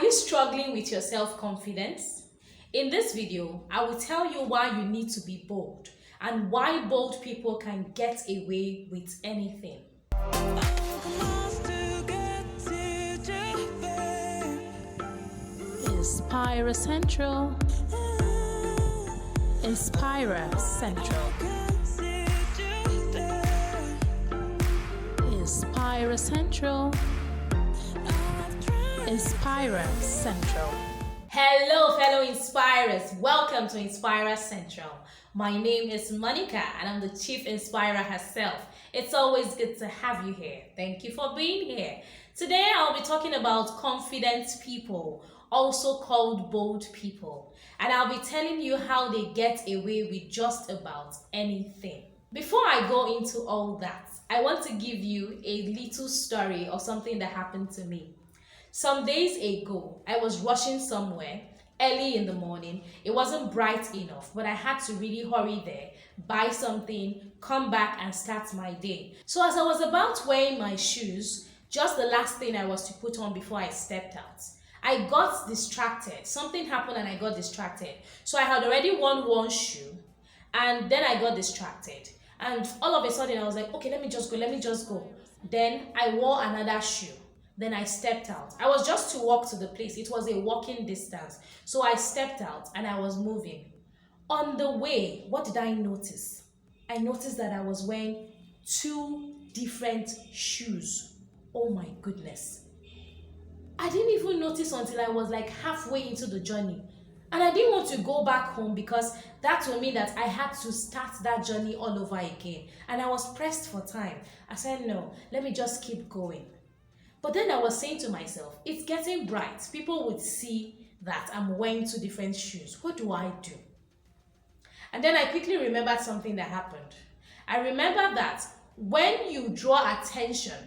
you struggling with your self-confidence? In this video, I will tell you why you need to be bold and why bold people can get away with anything. Inspira Central. Inspira Central. Inspira Central. Inspira Central. Hello fellow inspirers, welcome to Inspira Central. My name is Monica and I'm the chief inspirer herself. It's always good to have you here. Thank you for being here. Today I'll be talking about confident people, also called bold people, and I'll be telling you how they get away with just about anything. Before I go into all that, I want to give you a little story of something that happened to me. Some days ago, I was rushing somewhere early in the morning. It wasn't bright enough, but I had to really hurry there, buy something, come back and start my day. So as I was about wearing my shoes, just the last thing I was to put on before I stepped out, I got distracted. Something happened and I got distracted. So I had already worn one shoe and then I got distracted. And all of a sudden I was like, okay, let me just go. Then I wore another shoe. Then I stepped out. I was just to walk to the place. It was a walking distance. So I stepped out and I was moving. On the way, what did I notice? I noticed that I was wearing two different shoes. Oh my goodness. I didn't even notice until I was like halfway into the journey. And I didn't want to go back home because that would mean that I had to start that journey all over again. And I was pressed for time. I said, no, let me just keep going. But then I was saying to myself, it's getting bright. People would see that I'm wearing two different shoes. What do I do? And then I quickly remembered something that happened. I remember that when you draw attention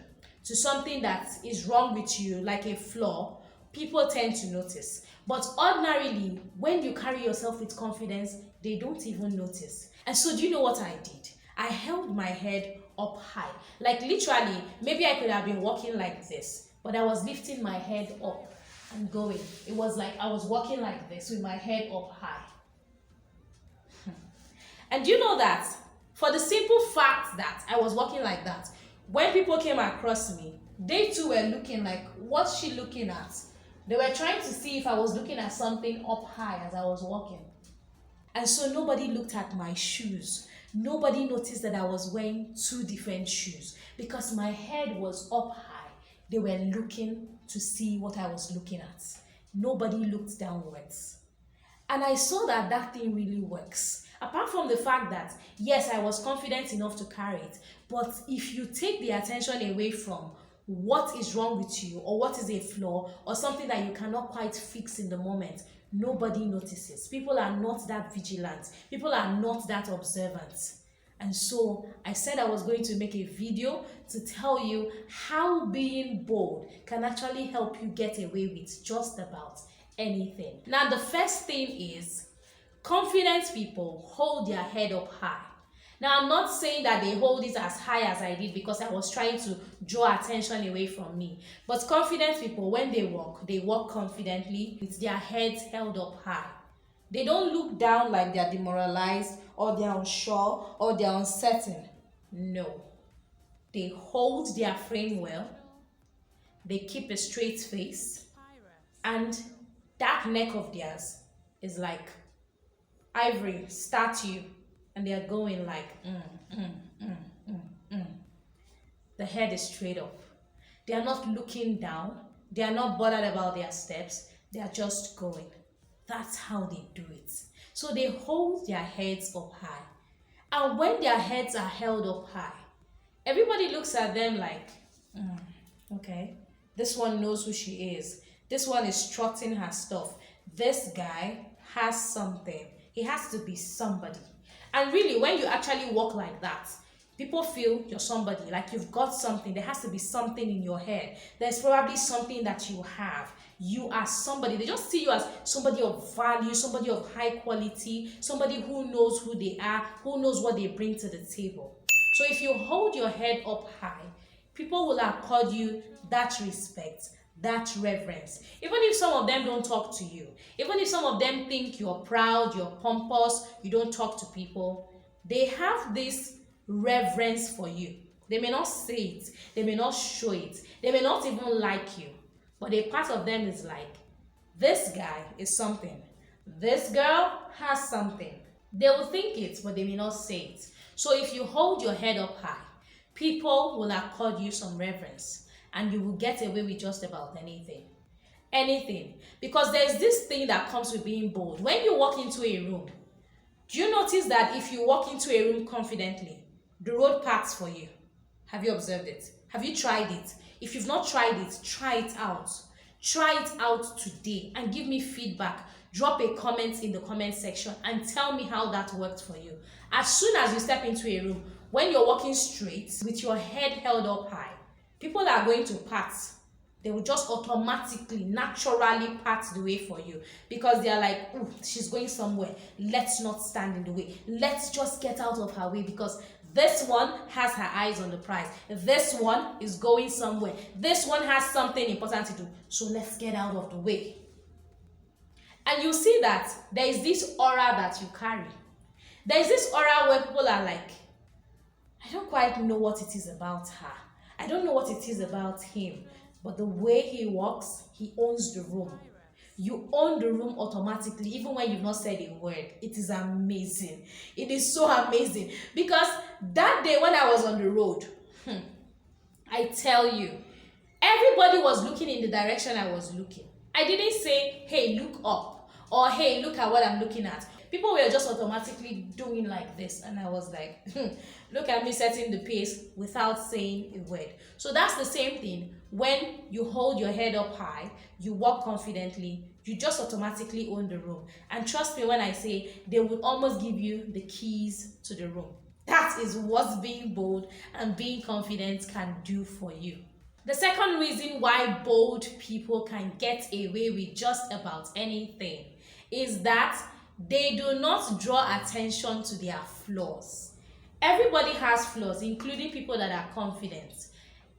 to something that is wrong with you, like a flaw, people tend to notice. But ordinarily, when you carry yourself with confidence, they don't even notice. And so do you know what I did? I held my head up high. Like literally, maybe I could have been walking like this, but I was lifting my head up and going. It was like I was walking like this with my head up high. And you know that for the simple fact that I was walking like that, when people came across me, they too were looking like, what's she looking at? They were trying to see if I was looking at something up high as I was walking. And so nobody looked at my shoes. Nobody noticed that I was wearing two different shoes because my head was up high. They were looking to see what I was looking at. Nobody looked downwards. And I saw that that thing really works. Apart from the fact that, yes, I was confident enough to carry it, but if you take the attention away from what is wrong with you or what is a flaw or something that you cannot quite fix in the moment, nobody notices. People are not that vigilant. People are not that observant. And so I said I was going to make a video to tell you how being bold can actually help you get away with just about anything. Now, the first thing is confident people hold their head up high. Now, I'm not saying that they hold it as high as I did because I was trying to draw attention away from me. But confident people, when they walk confidently with their heads held up high. They don't look down like they're demoralized or they're unsure or they're uncertain. No. They hold their frame well. They keep a straight face. And that neck of theirs is like ivory statue. And they are going like, The head is straight up. They are not looking down. They are not bothered about their steps. They are just going. That's how they do it. So they hold their heads up high. And when their heads are held up high, everybody looks at them like, okay, this one knows who she is. This one is strutting her stuff. This guy has something. He has to be somebody. And really, when you actually walk like that, people feel you're somebody, like you've got something. There has to be something in your head. There's probably something that you have. You are somebody. They just see you as somebody of value, somebody of high quality, somebody who knows who they are, who knows what they bring to the table. So if you hold your head up high, people will accord you that respect that reverence. Even if some of them don't talk to you, even if some of them think you're proud, you're pompous, you don't talk to people, they have this reverence for you. They may not say it, they may not show it, they may not even like you, but a part of them is like, this guy is something, this girl has something. They will think it, but they may not say it. So if you hold your head up high, people will accord you some reverence, and you will get away with just about anything. Anything. Because there's this thing that comes with being bold. When you walk into a room, do you notice that if you walk into a room confidently, the road parts for you? Have you observed it? Have you tried it? If you've not tried it, try it out. Try it out today and give me feedback. Drop a comment in the comment section and tell me how that worked for you. As soon as you step into a room, when you're walking straight with your head held up high, people are going to part. They will just automatically, naturally part the way for you, because they are like, oh, she's going somewhere. Let's not stand in the way. Let's just get out of her way, because this one has her eyes on the prize. This one is going somewhere. This one has something important to do. So let's get out of the way. And you see that there is this aura that you carry. There is this aura where people are like, I don't quite know what it is about her. I don't know what it is about him. But the way he walks, he owns the room. You own the room automatically, even when you've not said a word. It is amazing. It is so amazing. Because that day when I was on the road, I tell you, everybody was looking in the direction I was looking. I didn't say, hey, look up, or hey, look at what I'm looking at. People were just automatically doing like this, and I was like, look at me setting the pace without saying a word. So that's the same thing. When you hold your head up high, you walk confidently, you just automatically own the room. And trust me when I say, they will almost give you the keys to the room. That is what being bold and being confident can do for you. The second reason why bold people can get away with just about anything is that they do not draw attention to their flaws. Everybody has flaws, including people that are confident.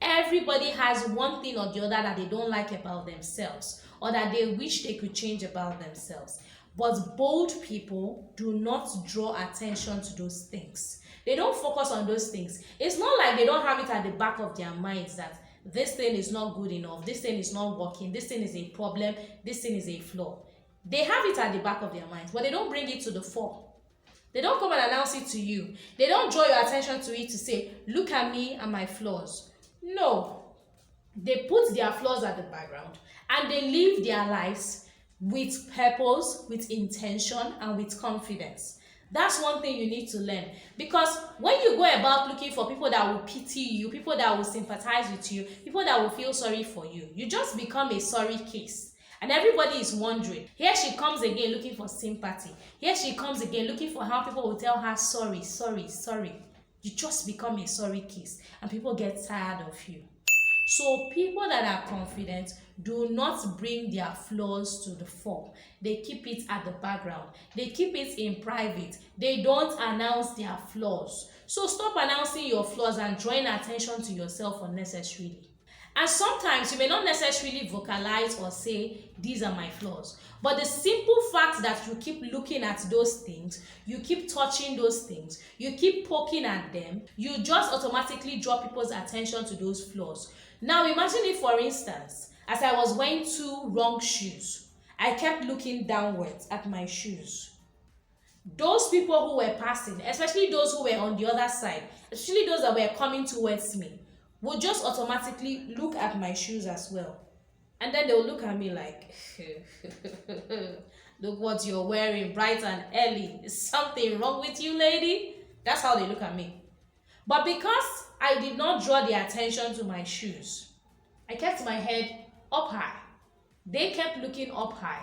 Everybody has one thing or the other that they don't like about themselves, or that they wish they could change about themselves. But bold people do not draw attention to those things. They don't focus on those things. It's not like they don't have it at the back of their minds that this thing is not good enough, this thing is not working, this thing is a problem, this thing is a flaw. They have it at the back of their minds, but they don't bring it to the fore. They don't come and announce it to you. They don't draw your attention to it to say, look at me and my flaws. No. They put their flaws at the background and they live their lives with purpose, with intention, and with confidence. That's one thing you need to learn. Because when you go about looking for people that will pity you, people that will sympathize with you, people that will feel sorry for you, you just become a sorry case. And everybody is wondering. Here she comes again looking for sympathy. Here she comes again looking for how people will tell her sorry, sorry, sorry. You just become a sorry case. And people get tired of you. So people that are confident do not bring their flaws to the fore. They keep it at the background. They keep it in private. They don't announce their flaws. So stop announcing your flaws and drawing attention to yourself unnecessarily. And sometimes you may not necessarily vocalize or say, these are my flaws. But the simple fact that you keep looking at those things, you keep touching those things, you keep poking at them, you just automatically draw people's attention to those flaws. Now imagine if, for instance, as I was wearing two wrong shoes, I kept looking downwards at my shoes. Those people who were passing, especially those who were on the other side, especially those that were coming towards me, would just automatically look at my shoes as well. And then they'll look at me like, look what you're wearing bright and early. Is something wrong with you, lady? That's how they look at me. But because I did not draw their attention to my shoes, I kept my head up high. They kept looking up high.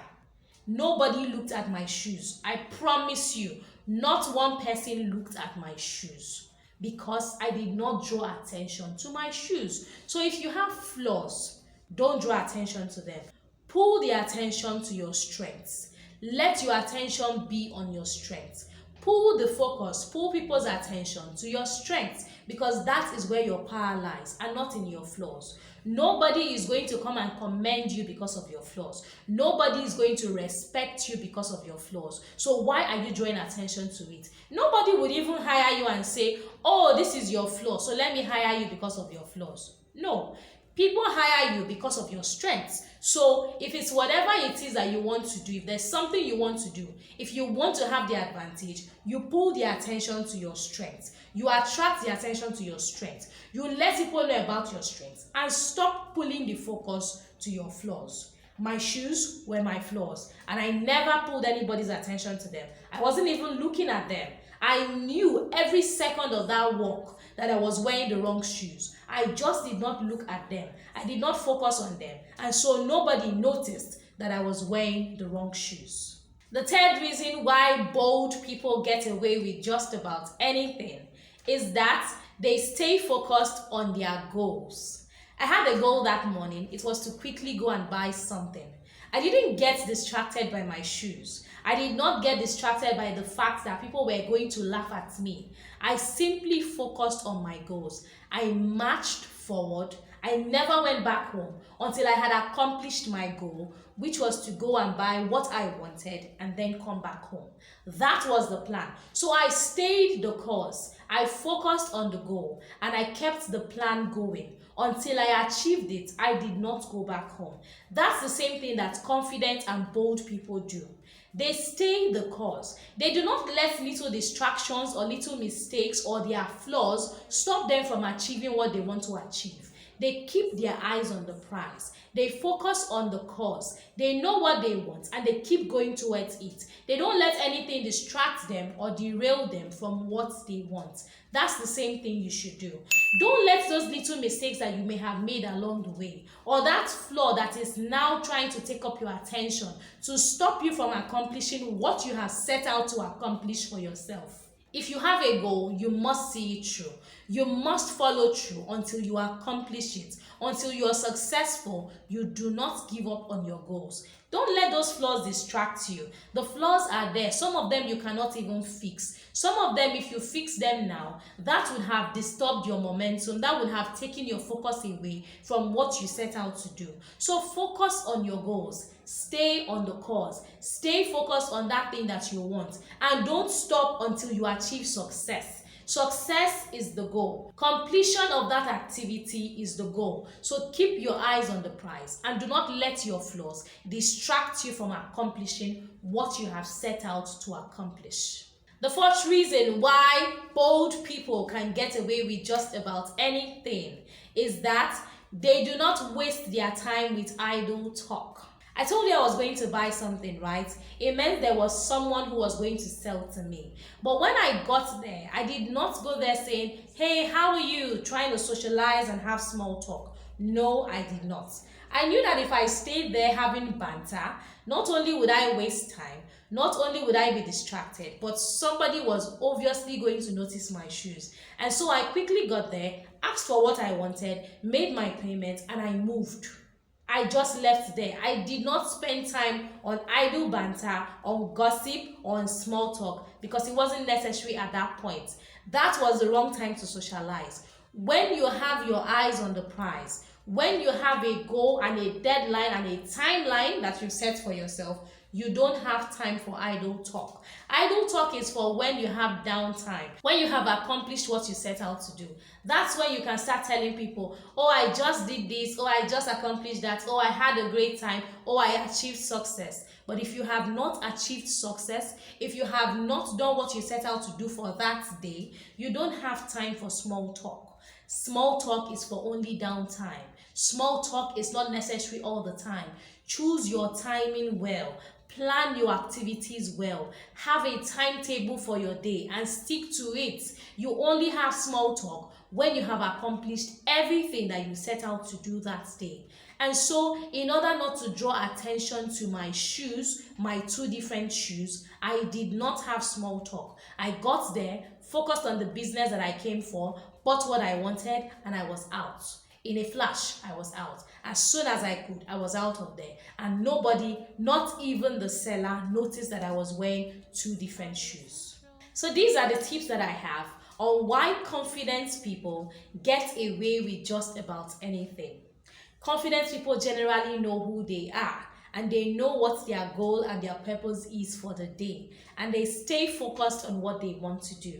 Nobody looked at my shoes. I promise you, not one person looked at my shoes, because I did not draw attention to my shoes. So if you have flaws, don't draw attention to them. Pull the attention to your strengths. Let your attention be on your strengths. Pull the focus, pull people's attention to your strengths, because that is where your power lies and not in your flaws. Nobody is going to come and commend you because of your flaws. Nobody is going to respect you because of your flaws. So why are you drawing attention to it? Nobody would even hire you and say, oh, this is your flaw, so let me hire you because of your flaws. No. People hire you because of your strengths. So if it's whatever it is that you want to do, if there's something you want to do, if you want to have the advantage, you pull the attention to your strengths. You attract the attention to your strengths. You let people know about your strengths and stop pulling the focus to your flaws. My shoes were my flaws, and I never pulled anybody's attention to them. I wasn't even looking at them. I knew every second of that walk that I was wearing the wrong shoes. I just did not look at them. I did not focus on them. And so nobody noticed that I was wearing the wrong shoes. The third reason why bold people get away with just about anything is that they stay focused on their goals. I had a goal that morning. It was to quickly go and buy something. I didn't get distracted by my shoes. I did not get distracted by the fact that people were going to laugh at me. I simply focused on my goals. I marched forward. I never went back home until I had accomplished my goal, which was to go and buy what I wanted and then come back home. That was the plan. So I stayed the course. I focused on the goal and I kept the plan going. Until I achieved it, I did not go back home. That's the same thing that confident and bold people do. They stay the course. They do not let little distractions or little mistakes or their flaws stop them from achieving what they want to achieve. They keep their eyes on the prize. They focus on the cause. They know what they want and they keep going towards it. They don't let anything distract them or derail them from what they want. That's the same thing you should do. Don't let those little mistakes that you may have made along the way, or that flaw that is now trying to take up your attention, to stop you from accomplishing what you have set out to accomplish for yourself. If you have a goal, you must see it through. You must follow through until you accomplish it. Until you are successful, you do not give up on your goals. Don't let those flaws distract you. The flaws are there. Some of them you cannot even fix. Some of them, if you fix them now, that would have disturbed your momentum. That would have taken your focus away from what you set out to do. So focus on your goals. Stay on the course. Stay focused on that thing that you want. And don't stop until you achieve success. Success is the goal. Completion of that activity is the goal. So keep your eyes on the prize and do not let your flaws distract you from accomplishing what you have set out to accomplish. The fourth reason why bold people can get away with just about anything is that they do not waste their time with idle talk. I told you I was going to buy something, right? It meant there was someone who was going to sell to me. But when I got there, I did not go there saying, hey, how are you? Trying to socialize and have small talk. No, I did not. I knew that if I stayed there having banter, not only would I waste time, not only would I be distracted, but somebody was obviously going to notice my shoes. And so I quickly got there, asked for what I wanted, made my payment, and I moved. I just left there. I did not spend time on idle banter, on gossip, or on small talk because it wasn't necessary at that point. That was the wrong time to socialize. When you have your eyes on the prize, when you have a goal and a deadline and a timeline that you set for yourself, you don't have time for idle talk. Idle talk is for when you have downtime, when you have accomplished what you set out to do. That's when you can start telling people, oh, I just did this, oh, I just accomplished that, oh, I had a great time, oh, I achieved success. But if you have not achieved success, if you have not done what you set out to do for that day, you don't have time for small talk. Small talk is for only downtime. Small talk is not necessary all the time. Choose your timing well. Plan your activities well. Have a timetable for your day and stick to it. You only have small talk when you have accomplished everything that you set out to do that day. And so, in order not to draw attention to my shoes, my two different shoes, I did not have small talk. I got there, focused on the business that I came for, bought what I wanted, and I was out. In a flash, I was out. As soon as I could, I was out of there. And nobody, not even the seller, noticed that I was wearing two different shoes. So these are the tips that I have on why confident people get away with just about anything. Confident people generally know who they are, and they know what their goal and their purpose is for the day, and they stay focused on what they want to do.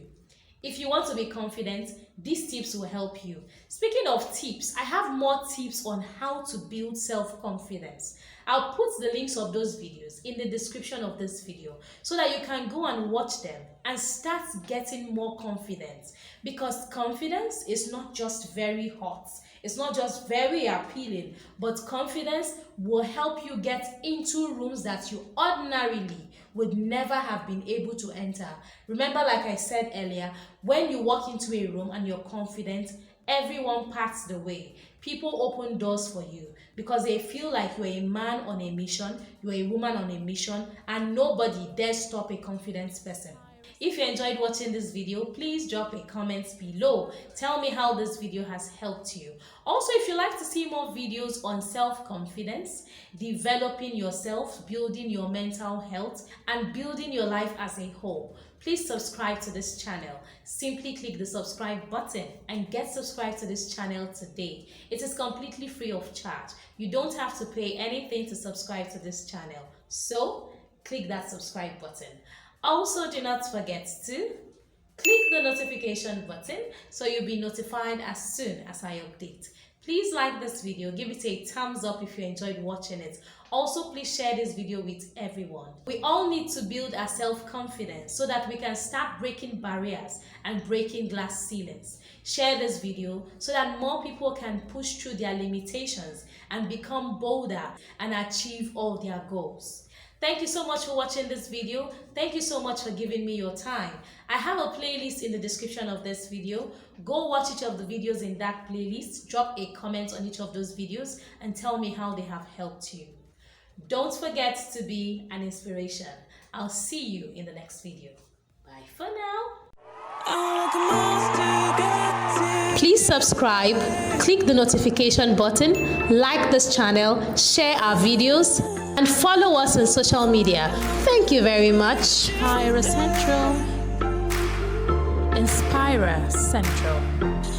If you want to be confident, these tips will help you. Speaking of tips, I have more tips on how to build self-confidence. I'll put the links of those videos in the description of this video so that you can go and watch them and start getting more confidence. Because confidence is not just very hot. It's not just very appealing, but confidence will help you get into rooms that you ordinarily would never have been able to enter. Remember, like I said earlier, when you walk into a room and you're confident, everyone parts the way. People open doors for you because they feel like you're a man on a mission, you're a woman on a mission, and nobody dares stop a confident person. If you enjoyed watching this video, please drop a comment below. Tell me how this video has helped you. Also, if you'd like to see more videos on self-confidence, developing yourself, building your mental health, and building your life as a whole, please subscribe to this channel. Simply click the subscribe button and get subscribed to this channel today. It is completely free of charge. You don't have to pay anything to subscribe to this channel. So, click that subscribe button. Also, do not forget to click the notification button so you'll be notified as soon as I update. Please like this video, give it a thumbs up if you enjoyed watching it. Also, please share this video with everyone. We all need to build our self-confidence so that we can start breaking barriers and breaking glass ceilings. Share this video so that more people can push through their limitations and become bolder and achieve all their goals. Thank you so much for watching this video. Thank you so much for giving me your time. I have a playlist in the description of this video. Go watch each of the videos in that playlist. Drop a comment on each of those videos and tell me how they have helped you. Don't forget to be an inspiration. I'll see you in the next video. Bye for now. Please subscribe, click the notification button, like this channel, share our videos, and follow us on social media. Thank you very much. Inspira Central. Inspira Central.